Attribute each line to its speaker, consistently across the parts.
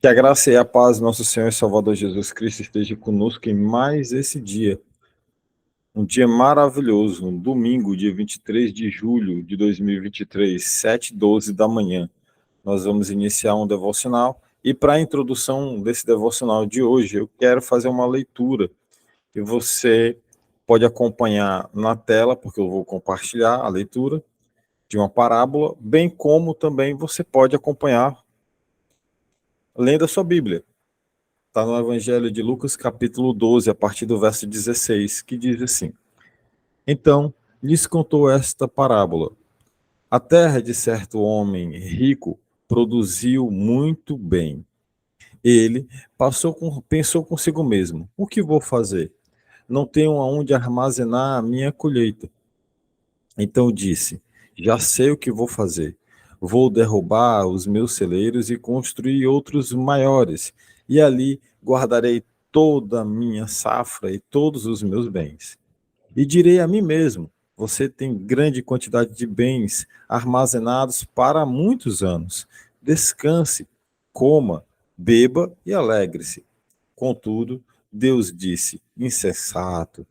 Speaker 1: Que a graça e a paz do nosso Senhor e Salvador Jesus Cristo esteja conosco em mais esse dia. Um dia maravilhoso, um domingo, dia 23 de julho de 2023, 7h12 da manhã. Nós vamos iniciar um devocional. E para a introdução desse devocional de hoje, eu quero fazer uma leitura que você pode acompanhar na tela, porque eu vou compartilhar a leitura de uma parábola, bem como também você pode acompanhar lendo a sua Bíblia. Está no Evangelho de Lucas, capítulo 12, a partir do verso 16, que diz assim: Então lhes contou esta parábola. A terra de certo homem rico produziu muito bem. Ele pensou consigo mesmo: o que vou fazer? Não tenho aonde armazenar a minha colheita. Então disse: já sei o que vou fazer. Vou derrubar os meus celeiros e construir outros maiores, e ali guardarei toda a minha safra e todos os meus bens. E direi a mim mesmo: você tem grande quantidade de bens armazenados para muitos anos. Descanse, coma, beba e alegre-se. Contudo, Deus disse: insensato,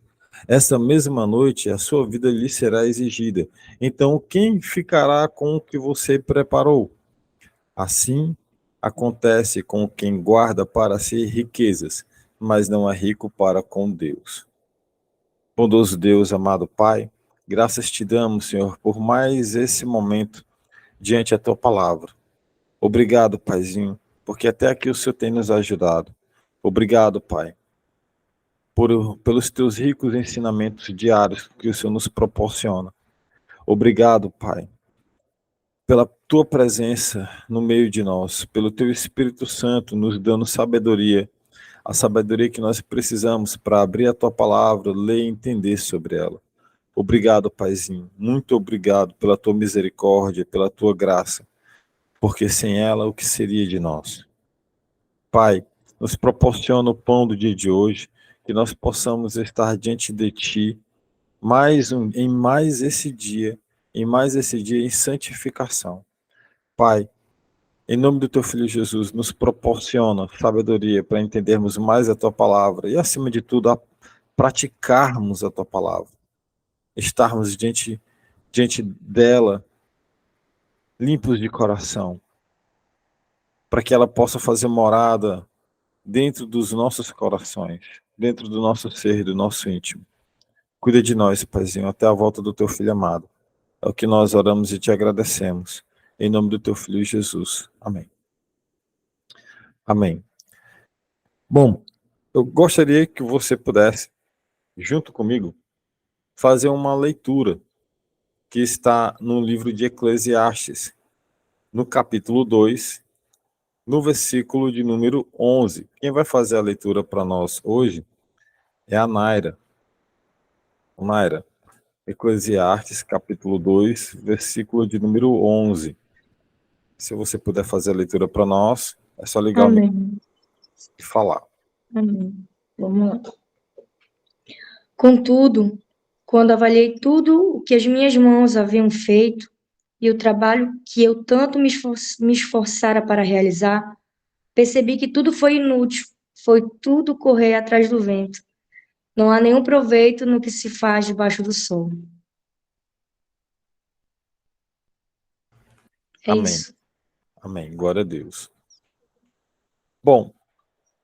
Speaker 1: essa mesma noite a sua vida lhe será exigida. Então, quem ficará com o que você preparou? Assim acontece com quem guarda para si riquezas, mas não é rico para com Deus. Bondoso Deus, amado Pai, graças te damos, Senhor, por mais esse momento diante da tua palavra. Obrigado, Paizinho, porque até aqui o Senhor tem nos ajudado. Obrigado, Pai, pelos teus ricos ensinamentos diários que o Senhor nos proporciona. Obrigado, Pai, pela tua presença no meio de nós, pelo teu Espírito Santo nos dando sabedoria, a sabedoria que nós precisamos para abrir a tua palavra, ler e entender sobre ela. Obrigado, Paizinho, muito obrigado pela tua misericórdia, pela tua graça, porque sem ela o que seria de nós? Pai, nos proporciona o pão do dia de hoje, que nós possamos estar diante de ti em mais esse dia em santificação. Pai, em nome do teu filho Jesus, nos proporciona sabedoria para entendermos mais a tua palavra e, acima de tudo, a praticarmos a tua palavra, estarmos diante dela limpos de coração, para que ela possa fazer morada dentro dos nossos corações, dentro do nosso ser, do nosso íntimo. Cuida de nós, Paizinho, até a volta do teu filho amado. É o que nós oramos e te agradecemos. Em nome do teu filho Jesus. Amém. Amém. Bom, eu gostaria que você pudesse, junto comigo, fazer uma leitura que está no livro de Eclesiastes, no capítulo 2, no versículo de número 11. Quem vai fazer a leitura para nós hoje é a Naira. Naira, Eclesiastes, capítulo 2, versículo de número 11. Se você puder fazer a leitura para nós, é só ligar o microfone
Speaker 2: Amém.
Speaker 1: e falar.
Speaker 2: Amém. Vamos lá. Contudo, quando avaliei tudo o que as minhas mãos haviam feito e o trabalho que eu tanto me esforçara para realizar, percebi que tudo foi inútil, foi tudo correr atrás do vento. Não há nenhum proveito no que se faz debaixo do sol. É
Speaker 1: Amém.
Speaker 2: isso.
Speaker 1: Amém. Glória a Deus. Bom,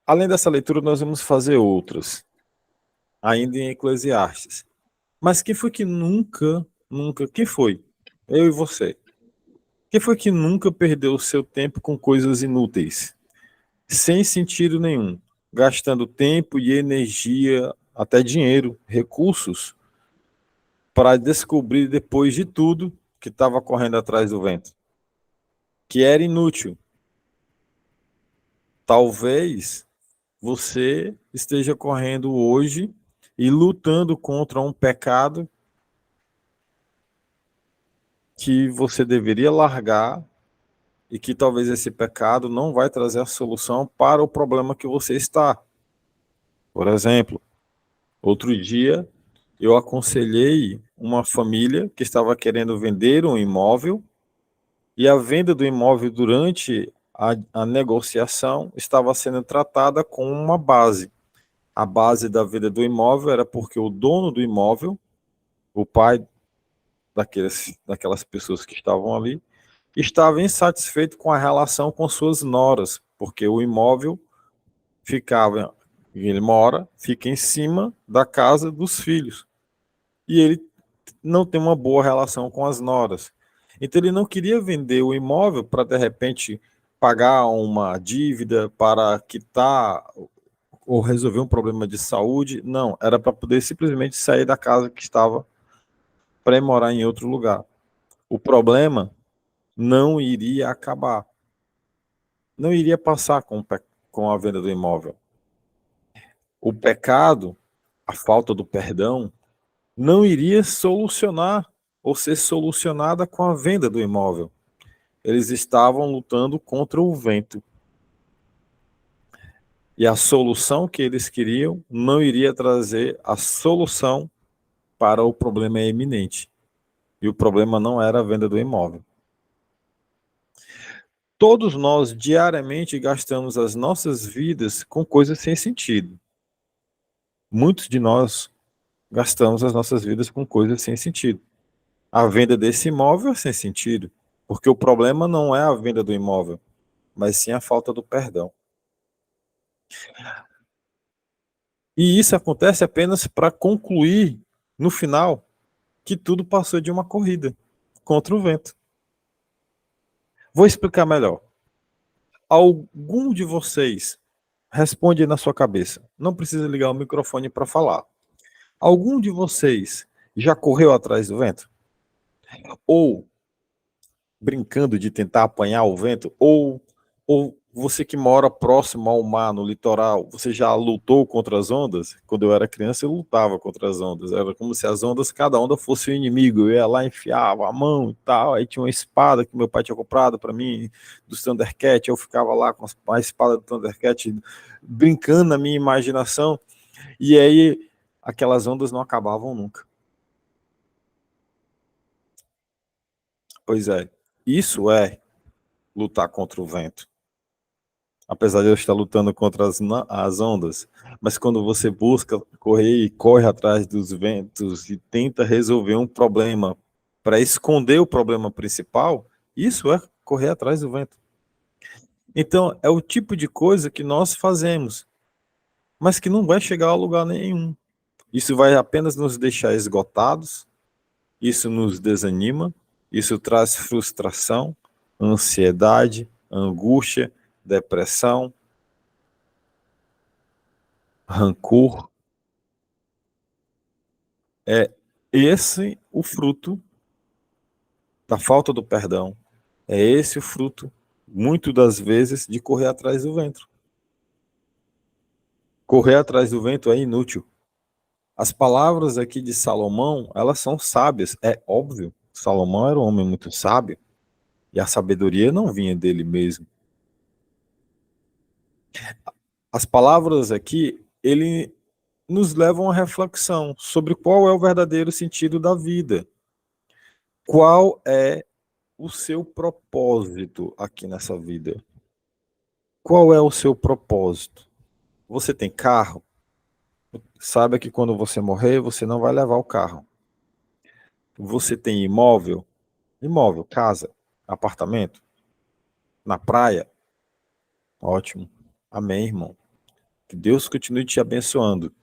Speaker 1: além dessa leitura, nós vamos fazer outras, ainda em Eclesiastes. Mas quem foi que quem foi? Eu e você. Quem foi que nunca perdeu o seu tempo com coisas inúteis, sem sentido nenhum, gastando tempo e energia, até dinheiro, recursos, para descobrir depois de tudo que estava correndo atrás do vento, que era inútil. Talvez você esteja correndo hoje e lutando contra um pecado que você deveria largar e que talvez esse pecado não vai trazer a solução para o problema que você está. Por exemplo, outro dia eu aconselhei uma família que estava querendo vender um imóvel e a venda do imóvel durante a negociação estava sendo tratada com uma base. A base da venda do imóvel era porque o dono do imóvel, o pai daquelas pessoas que estavam ali, estava insatisfeito com a relação com suas noras, porque o imóvel fica em cima da casa dos filhos. E ele não tem uma boa relação com as noras. Então ele não queria vender o imóvel para, de repente, pagar uma dívida, para quitar ou resolver um problema de saúde. Não, era para poder simplesmente sair da casa que estava para ir morar em outro lugar. O problema não iria acabar. Não iria passar com a venda do imóvel. O pecado, a falta do perdão, não iria solucionar ou ser solucionada com a venda do imóvel. Eles estavam lutando contra o vento. E a solução que eles queriam não iria trazer a solução para o problema iminente. E o problema não era a venda do imóvel. Todos nós diariamente gastamos as nossas vidas com coisas sem sentido. Muitos de nós gastamos as nossas vidas com coisas sem sentido. A venda desse imóvel é sem sentido, porque o problema não é a venda do imóvel, mas sim a falta do perdão. E isso acontece apenas para concluir, no final, que tudo passou de uma corrida contra o vento. Vou explicar melhor. Algum de vocês, responde aí na sua cabeça, não precisa ligar o microfone para falar. Algum de vocês já correu atrás do vento? Ou brincando de tentar apanhar o vento? Ou você que mora próximo ao mar, no litoral, você já lutou contra as ondas? Quando eu era criança, eu lutava contra as ondas. Era como se as ondas, cada onda fosse um inimigo. Eu ia lá, enfiava a mão e tal. Aí tinha uma espada que meu pai tinha comprado para mim, do Thundercat. Eu ficava lá com a espada do Thundercat, brincando na minha imaginação. E aí, aquelas ondas não acabavam nunca. Pois é, isso é lutar contra o vento. Apesar de eu estar lutando contra as ondas, mas quando você busca correr e corre atrás dos ventos e tenta resolver um problema para esconder o problema principal, isso é correr atrás do vento. Então, é o tipo de coisa que nós fazemos, mas que não vai chegar a lugar nenhum. Isso vai apenas nos deixar esgotados, isso nos desanima, isso traz frustração, ansiedade, angústia, depressão, rancor. É esse o fruto da falta do perdão. É esse o fruto, muitas das vezes, de correr atrás do vento. Correr atrás do vento é inútil. As palavras aqui de Salomão, elas são sábias. É óbvio, Salomão era um homem muito sábio, e a sabedoria não vinha dele mesmo. As palavras aqui, ele nos levam à reflexão sobre qual é o verdadeiro sentido da vida. Qual é o seu propósito aqui nessa vida? Qual é o seu propósito? Você tem carro? Saiba que quando você morrer, você não vai levar o carro. Você tem imóvel? Imóvel, casa, apartamento? Na praia? Ótimo. Amém, irmão. Que Deus continue te abençoando.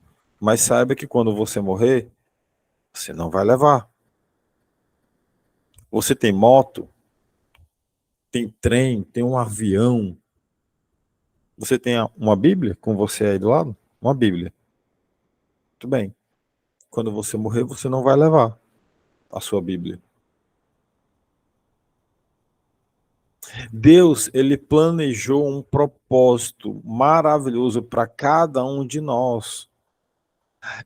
Speaker 1: Mas saiba que quando você morrer, você não vai levar. Você tem moto? Tem trem? Tem um avião? Você tem uma Bíblia com você aí do lado? Uma Bíblia. Muito bem. Quando você morrer, você não vai levar a sua Bíblia. Deus, ele planejou um propósito maravilhoso para cada um de nós.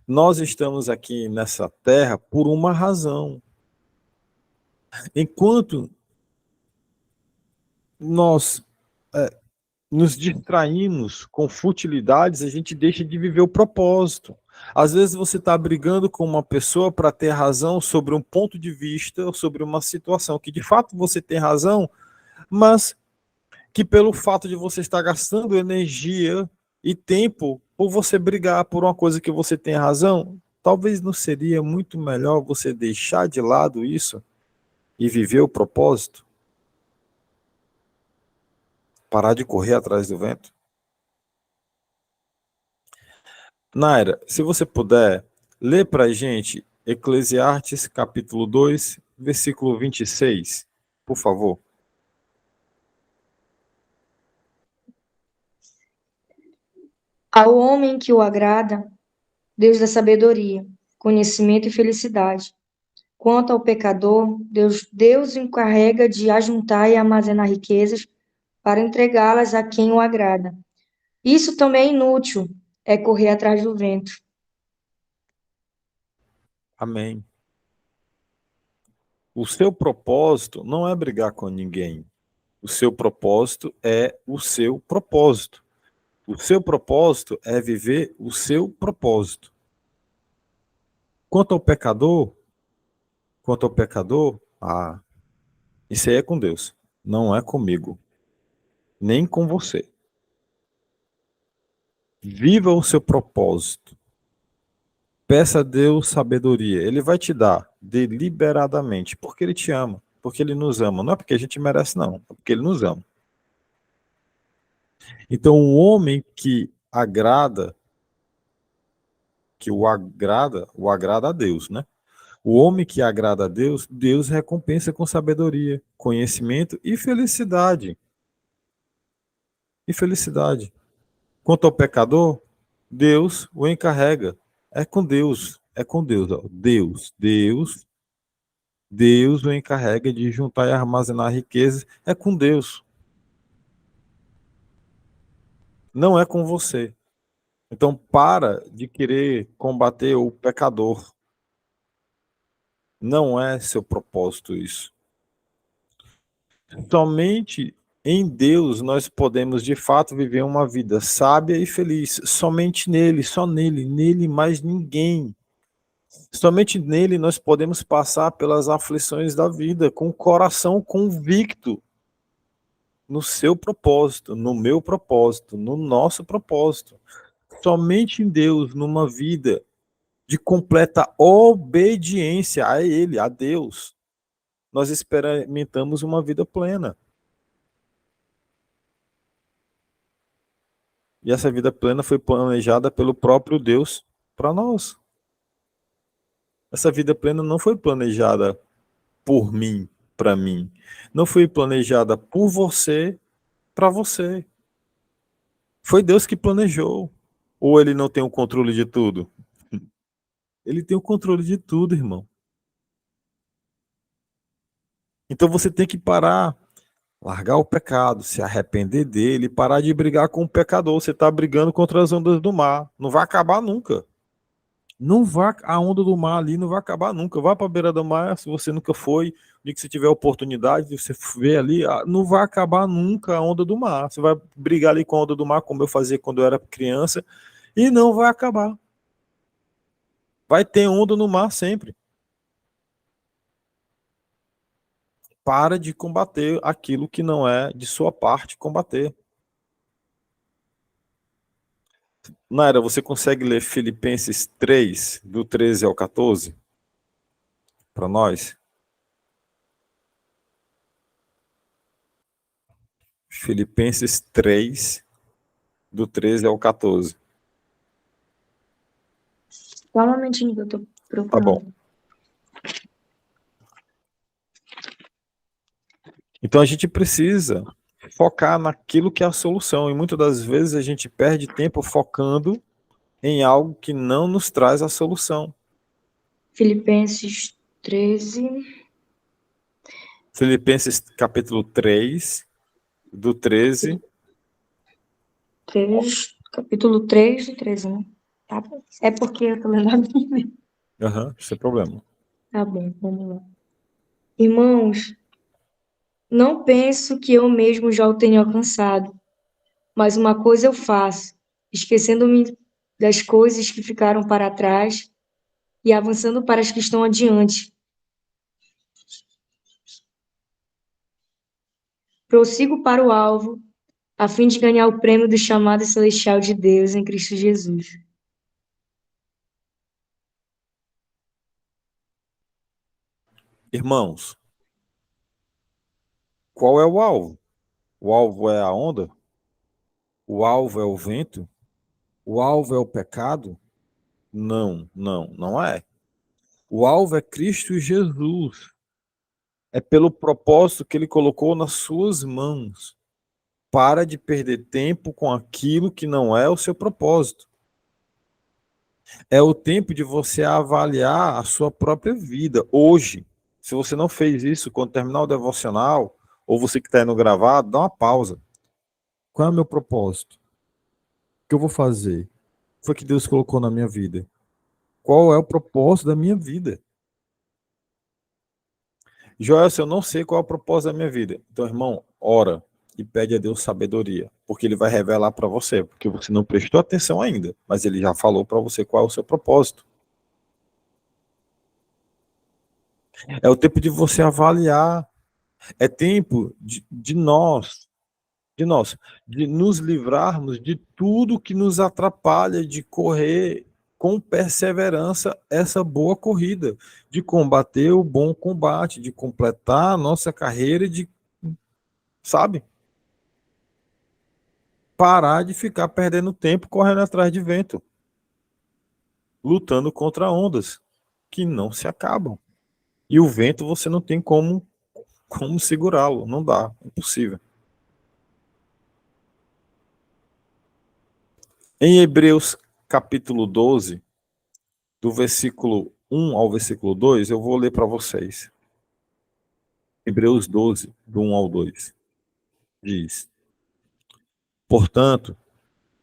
Speaker 1: Nós estamos aqui nessa terra por uma razão. Enquanto nós nos distraímos com futilidades, a gente deixa de viver o propósito. Às vezes você está brigando com uma pessoa para ter razão sobre um ponto de vista, ou sobre uma situação que de fato você tem razão, mas que pelo fato de você estar gastando energia e tempo por você brigar por uma coisa que você tem razão, talvez não seria muito melhor você deixar de lado isso e viver o propósito? Parar de correr atrás do vento? Naira, se você puder, lê para a gente Eclesiastes capítulo 2, versículo 26, por favor.
Speaker 2: Ao homem que o agrada, Deus dá sabedoria, conhecimento e felicidade. Quanto ao pecador, Deus o encarrega de ajuntar e armazenar riquezas para entregá-las a quem o agrada. Isso também é inútil, é correr atrás do vento.
Speaker 1: Amém. O seu propósito não é brigar com ninguém. O seu propósito é o seu propósito. O seu propósito é viver o seu propósito. Quanto ao pecador, isso aí é com Deus, não é comigo, nem com você. Viva o seu propósito. Peça a Deus sabedoria. Ele vai te dar deliberadamente, porque Ele te ama, porque Ele nos ama. Não é porque a gente merece, não, é porque Ele nos ama. Então, o homem que agrada, o agrada a Deus, né? O homem que agrada a Deus, Deus recompensa com sabedoria, conhecimento e felicidade. E felicidade. Quanto ao pecador, Deus o encarrega. É com Deus, é com Deus. Ó. Deus o encarrega de juntar e armazenar riquezas. É com Deus. Não é com você. Então, para de querer combater o pecador. Não é seu propósito isso. Somente em Deus nós podemos de fato viver uma vida sábia e feliz. Somente nele, só nele, nele mais ninguém. Somente nele nós podemos passar pelas aflições da vida com o coração convicto no seu propósito, no meu propósito, no nosso propósito. Somente em Deus, numa vida de completa obediência a Ele, a Deus, nós experimentamos uma vida plena. E essa vida plena foi planejada pelo próprio Deus para nós. Essa vida plena não foi planejada por mim, para mim. Não foi planejada por você, para você. Foi Deus que planejou. Ou ele não tem o controle de tudo? Ele tem o controle de tudo, irmão. Então você tem que parar, largar o pecado, se arrepender dele, parar de brigar com o pecador. Você está brigando contra as ondas do mar. Não vai acabar nunca. Não vai, a onda do mar ali não vai acabar nunca. Vá para a beira do mar, se você nunca foi, e que você tiver oportunidade, você vê ali, não vai acabar nunca a onda do mar. Você vai brigar ali com a onda do mar, como eu fazia quando eu era criança, e não vai acabar. Vai ter onda no mar sempre. Para de combater aquilo que não é de sua parte combater. Naira, você consegue ler Filipenses 3, do 13 ao 14? Para nós? Filipenses 3, do 13 ao 14.
Speaker 2: Só um momentinho que eu tô
Speaker 1: Tá bom.
Speaker 2: procurando.
Speaker 1: Então a gente precisa focar naquilo que é a solução. E muitas das vezes a gente perde tempo focando em algo que não nos traz a solução.
Speaker 2: Filipenses 13,
Speaker 1: Filipenses capítulo 3, do 13.
Speaker 2: capítulo 3 e 13, né? Tá bom. É porque eu tô lendo a Bíblia.
Speaker 1: Sem problema.
Speaker 2: Tá bom, vamos lá. Irmãos, não penso que eu mesmo já o tenha alcançado, mas uma coisa eu faço, esquecendo-me das coisas que ficaram para trás e avançando para as que estão adiante. prossigo para o alvo, a fim de ganhar o prêmio do chamado celestial de Deus em Cristo Jesus.
Speaker 1: Irmãos, qual é o alvo? O alvo é a onda? O alvo é o vento? O alvo é o pecado? Não, não, não é. O alvo é Cristo Jesus. É pelo propósito que ele colocou nas suas mãos. Para de perder tempo com aquilo que não é o seu propósito. É o tempo de você avaliar a sua própria vida hoje. Se você não fez isso quando terminar o devocional, ou você que está indo gravado, dá uma pausa. Qual é o meu propósito? O que eu vou fazer? O que foi que Deus colocou na minha vida? Qual é o propósito da minha vida? Joel, se eu não sei qual é o propósito da minha vida, então, irmão, ora e pede a Deus sabedoria, porque ele vai revelar para você, porque você não prestou atenção ainda, mas ele já falou para você qual é o seu propósito. É o tempo de você avaliar, é tempo de nos livrarmos de tudo que nos atrapalha de correr com perseverança essa boa corrida, de combater o bom combate, de completar a nossa carreira, sabe? Parar de ficar perdendo tempo correndo atrás de vento, lutando contra ondas que não se acabam. E o vento você não tem como segurá-lo, não dá, é impossível. Em Hebreus capítulo 12, do versículo 1 ao versículo 2, eu vou ler para vocês. Hebreus 12, do 1 ao 2, diz: Portanto,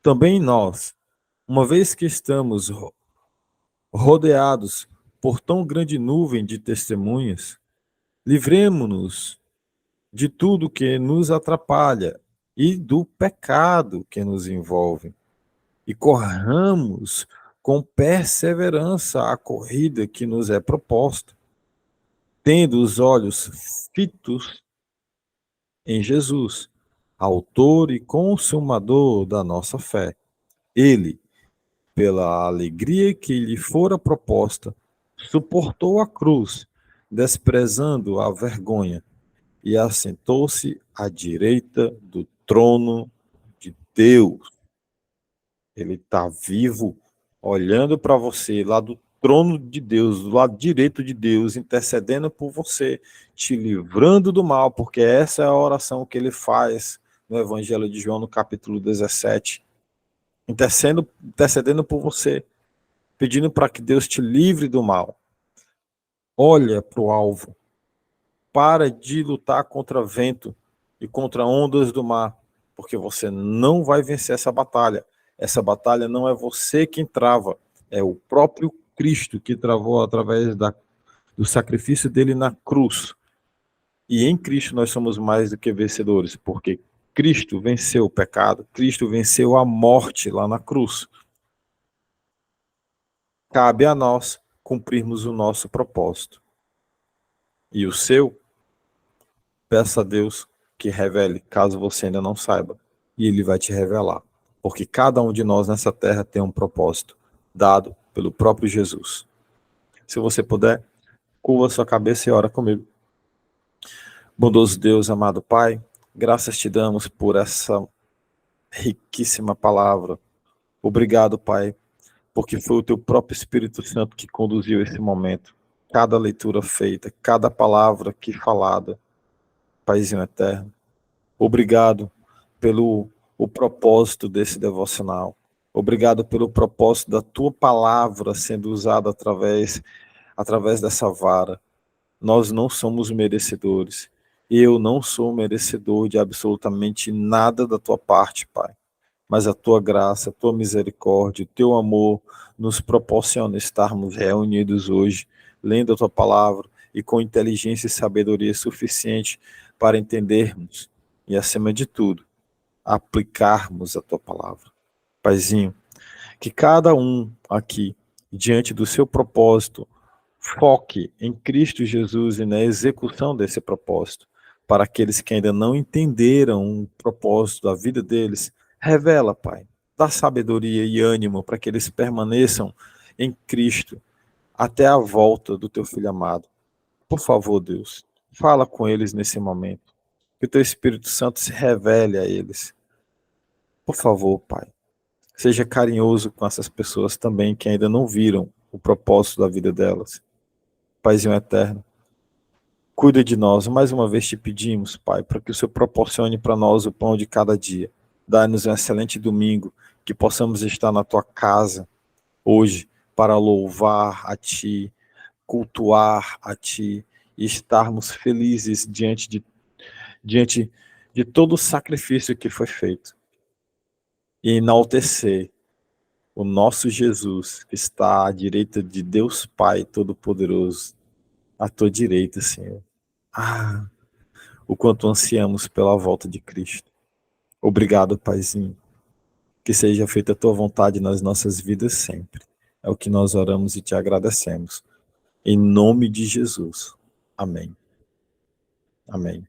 Speaker 1: também nós, uma vez que estamos rodeados por tão grande nuvem de testemunhas, livremo-nos de tudo que nos atrapalha e do pecado que nos envolve, e corramos com perseverança a corrida que nos é proposta, tendo os olhos fitos em Jesus, autor e consumador da nossa fé. Ele, pela alegria que lhe fora proposta, suportou a cruz, desprezando a vergonha, e assentou-se à direita do trono de Deus. Ele está vivo, olhando para você lá do trono de Deus, do lado direito de Deus, intercedendo por você, te livrando do mal, porque essa é a oração que ele faz no Evangelho de João, no capítulo 17, intercedendo por você, pedindo para que Deus te livre do mal. Olha para o alvo, para de lutar contra vento e contra ondas do mar, porque você não vai vencer essa batalha. Essa batalha não é você quem trava, é o próprio Cristo que travou através do sacrifício dele na cruz. E em Cristo nós somos mais do que vencedores, porque Cristo venceu o pecado, Cristo venceu a morte lá na cruz. Cabe a nós cumprirmos o nosso propósito. E o seu, peça a Deus que revele, caso você ainda não saiba. E ele vai te revelar. Porque cada um de nós nessa terra tem um propósito, dado pelo próprio Jesus. Se você puder, curva sua cabeça e ora comigo. Bondoso Deus, amado Pai, graças te damos por essa riquíssima palavra. Obrigado, Pai, porque foi o teu próprio Espírito Santo que conduziu esse momento. Cada leitura feita, cada palavra que falada, Paizinho eterno. Obrigado pelo o propósito desse devocional. Obrigado pelo propósito da tua palavra sendo usada através dessa vara. Nós não somos merecedores. Eu não sou merecedor de absolutamente nada da tua parte, Pai. Mas a tua graça, a tua misericórdia, o teu amor nos proporciona estarmos reunidos hoje, lendo a tua palavra e com inteligência e sabedoria suficiente para entendermos e, acima de tudo, aplicarmos a tua palavra. Paizinho, que cada um aqui, diante do seu propósito, foque em Cristo Jesus e na execução desse propósito. para aqueles que ainda não entenderam o propósito da vida deles. Revela, Pai, dá sabedoria e ânimo para que eles permaneçam em Cristo até a volta do teu Filho amado. Por favor, Deus, fala com eles nesse momento. Que o teu Espírito Santo se revele a eles. Por favor, Pai, seja carinhoso com essas pessoas também que ainda não viram o propósito da vida delas. Paizinho eterno, cuida de nós. Mais uma vez te pedimos, Pai, para que o Senhor proporcione para nós o pão de cada dia. Dá-nos um excelente domingo, que possamos estar na tua casa hoje para louvar a Ti, cultuar a Ti e estarmos felizes diante de todo o sacrifício que foi feito. E enaltecer o nosso Jesus, que está à direita de Deus Pai Todo-Poderoso, à tua direita, Senhor. O quanto ansiamos pela volta de Cristo. Obrigado, Paizinho. Que seja feita a tua vontade nas nossas vidas sempre. É o que nós oramos e te agradecemos. Em nome de Jesus. Amém. Amém.